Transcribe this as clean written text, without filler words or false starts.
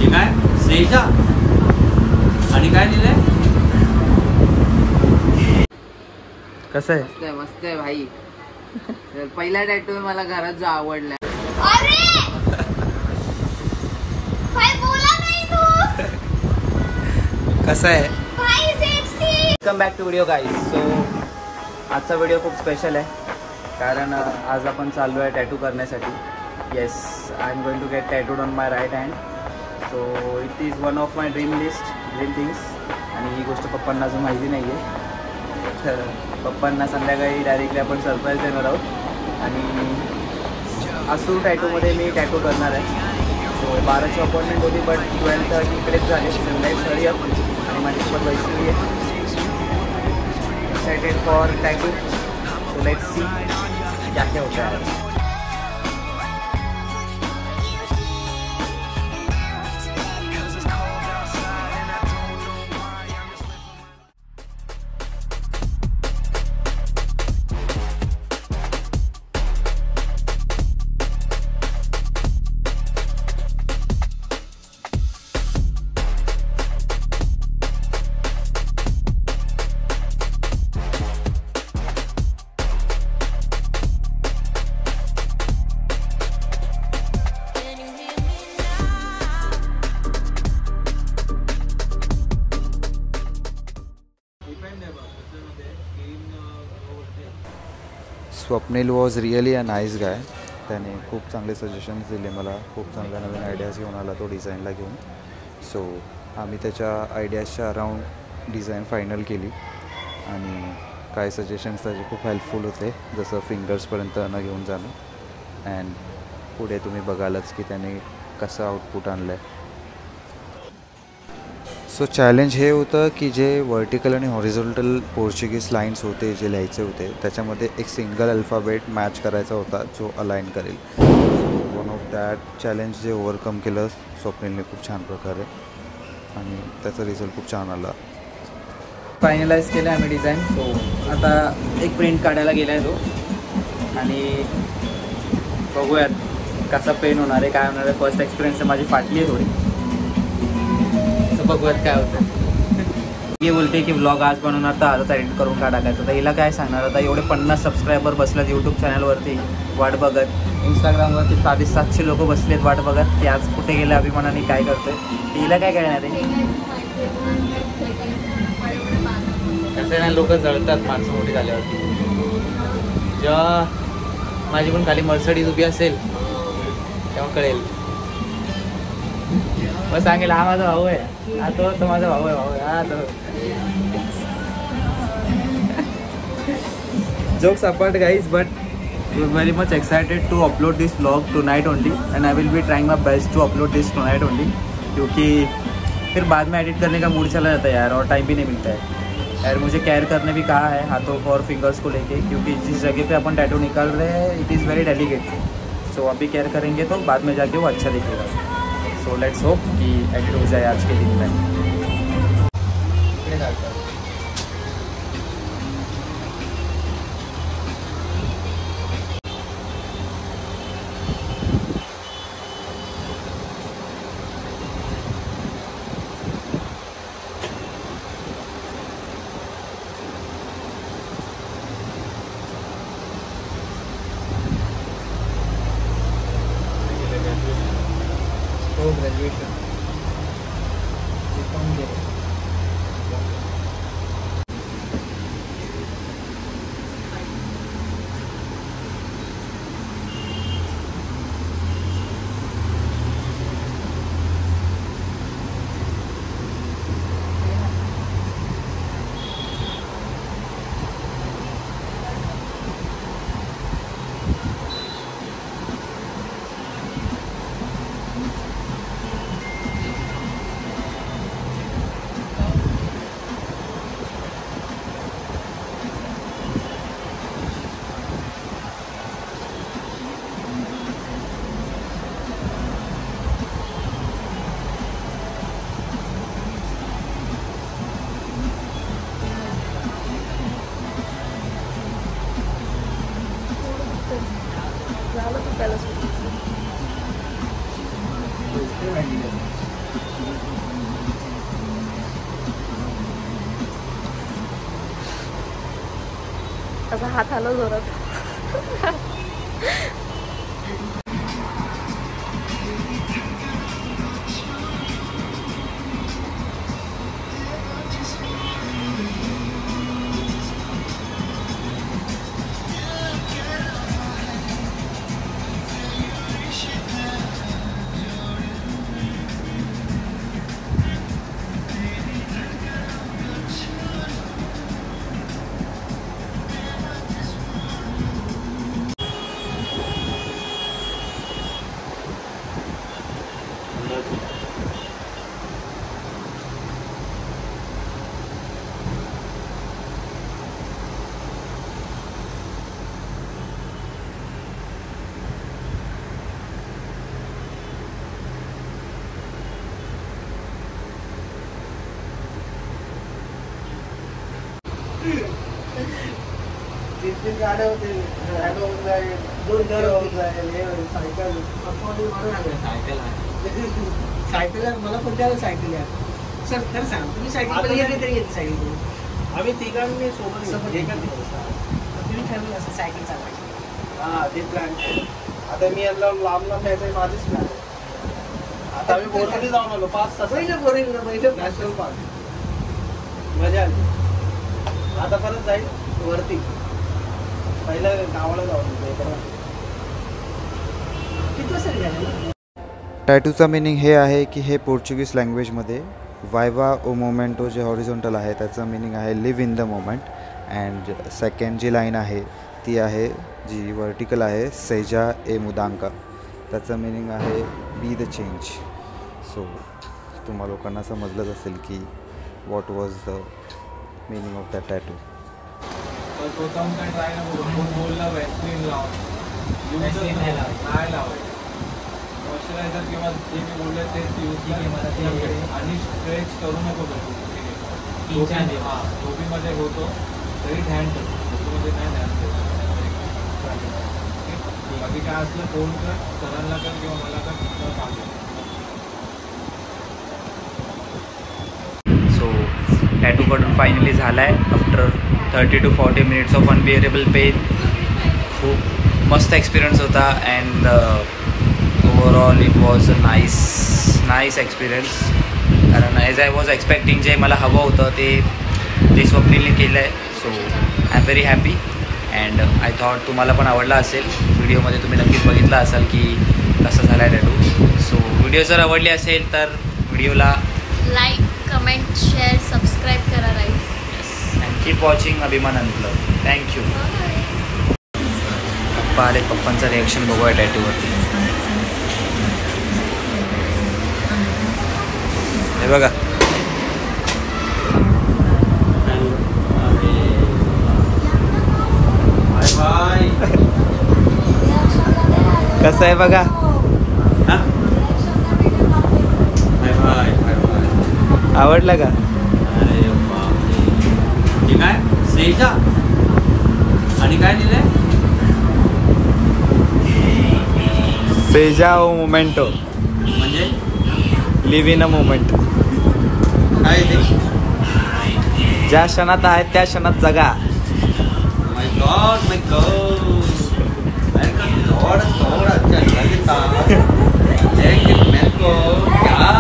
हे काय सेजा आणि काय लिहिलंय? कसं आहे? मस्त आहे, मस्त आहे भाई. पहिला टॅटू मला घरात जो आवडला. कसं आहे? Welcome back to video guys. So आजचा व्हिडिओ खूप स्पेशल आहे कारण आज आपण चाललो आहे टॅटू करण्यासाठी. Yes, I am going to get tattooed on my right hand. So it is one of my dream things. आणि ही गोष्ट पप्पांना अजून माहिती नाही आहे. तर पप्पांना संध्याकाळी डायरेक्टली आपण सरप्राईज देणार आहोत. आणि असूर टॅटूमध्ये मी टॅटू करणार आहे. सो 12ची अपॉइंटमेंट होती बट 12:30 इकडेच झाले. Let's hurry up. आणि माझ्यासोबत वैष्णवी आहे. Excited for tattoo. So let's see क्या क्या होता है. Swapnil was really a nice guy. त्याने खूप चांगले सजेशन्स दिले मला. खूप चांगल्या नवीन आयडियाज घेऊन आला तो डिझाईनला घेऊन. सो आम्ही त्याच्या आयडियाजच्या अराउंड डिझाईन फायनल केली. आणि काय सजेशन्स त्याचे खूप हेल्पफुल होते, जसं फिंगर्सपर्यंत न घेऊन जाणं. अँड पुढे तुम्ही बघालच की त्याने कसं आउटपुट आणलं आहे. सो चॅलेंज हे होतं की जे व्हर्टिकल आणि हॉरिझॉन्टल पोर्चुगीज लाईन्स होते, जे लिहायचे होते, त्याच्यामध्ये एक सिंगल अल्फाबेट मॅच करायचा होता जो अलाइन करेल. वन ऑफ दॅट चॅलेंज जे ओव्हरकम केलं स्वप्नीलने खूप छान प्रकारे. आणि त्याचा रिझल्ट खूप छान आला. फायनलाइज केलं आम्ही डिझाईन. सो आता एक प्रिंट काढायला गेला आहे तो. आणि बघूयात कसा पेन होणार आहे, काय होणार आहे. फर्स्ट एक्सपिरियन्स माझी फाटली आहे थोडी. बघूयात काय होतं. हे बोलते की व्लॉग आज बनवणार तर आजच एडिट करून का टाकायचं. तर हिला काय सांगणार आता. एवढे 50 सबस्क्रायबर बसलेत यूट्यूब चॅनलवरती वाट बघत. इंस्टाग्रामवरती 700 लोक बसलेत वाट बघत की आज कुठे गेले अभिमानाने काय करतोय. हिला काय करणार आहे. कसं नाही, लोक जळतात माणसं मोठी झाल्यावरती. जेव्हा माझी पण खाली मर्सिडीज उभी असेल तेव्हा कळेल. मग सांगेल हा माझा भाऊ आहे, हा तो माझा भाऊ आहे, हा तो. Jokes apart guys, but we're very much excited to upload this vlog tonight only and I will be trying my best to upload this tonight only. क्योंकि फिर बाद में एडिट करने का मूड चला जाता है यार, और टाइम भी नहीं मिलता है यार. मुझे केयर करने भी कहा है हाथों को और फिंगर्स को लेके, क्योंकि जिस जगह पे अपन टैटू निकाल रहे हैं it is very delicate. So अभी केयर करेंगे तो बाद में जाके वो अच्छा दिखेगा. सो लेट्स होप कि एडिट हो जाए आज के दिन में. ग्रेजुएशन असा हात हलव जोरात. तीन गाड्या होते, होऊन जाईल, 2 घर होऊन जाईल, सायकल सायकल आहे. मला पण त्याला सायकल आहे. सर खरं सांग, तुम्ही सायकल येते तरी येते सायकल. आम्ही तिघांनी सोबत तुम्ही ठरवलं असं सायकल चालवायची. हां ते प्लॅन. आता मी याला लांब लांब यायचं माझीच प्लॅन. आता आम्ही बोरवली जाऊन आलो 5 तास. पहिलं नॅशनल पार्क मजा आली. आता परत जाईल वरती. पहिल्या गावाला जाऊन किती वाजता झालं. टॅटूचा मिनिंग हे आहे की हे पोर्चुगीज लँग्वेजमध्ये वायवा ओ मोमेंटो जे हॉरिझॉन्टल आहे त्याचं मिनिंग आहे live in the moment. And second जी लाईन आहे ती आहे जी वर्टिकल आहे सेजा ए मुदांका, त्याचं मिनिंग आहे बी द चेंज. सो तुम्हा लोकांना समजलंच असेल की what was the meaning of that tattoo. स्वतःहून काय ट्राय नको. बोलला व्हॅक्सिन नाही लावायचं. मॉइश्चरायझर किंवा जे मी बोलले तेच यूज करा आणि स्ट्रेच करू नको. झोपीमध्ये होतो तरी ध्यान ठेवतो. झोपीमध्ये नाही ध्यान ठेवतो. बाकी काय असलं फोन कर, सरांना कर किंवा मला कर, सांगतो. सो टॅटू कडून फायनली झाला आहे after 30 to 40 minutes of unbearable pain. खूप मस्त एक्सपिरियन्स होता and overall it was a nice experience. कारण ॲज आय वॉज एक्सपेक्टिंग जे मला हवं होतं ते स्वप्नीलने केलं आहे. So I am very happy and I thought तुम्हाला पण आवडला असेल. व्हिडिओमध्ये तुम्ही नक्कीच बघितलं असाल की कसा झाला आहे टॅटू. सो व्हिडिओ जर आवडली असेल तर व्हिडिओला लाईक, कमेंट, शेअर, सबस्क्राईब करा गाईज. अँड कीप वॉचिंग अभिमान अनप्लग. थँक्यू. पप्पा आले, पप्पांचं रिॲक्शन बघूया टॅटूवरती. हे बघा. कसं आहे बघा. आवडलं का? अरे बापरे. काय सेजा आणि काय दिलंय? सेजा ओ मोमेंटो म्हणजे लिव्ह इन अ मोमेंट. काय ते? ज्या क्षणात आहेत त्या क्षणात जगा. माय गॉड थोड़ा अच्छा लगता है लेकिन मेरे को क्या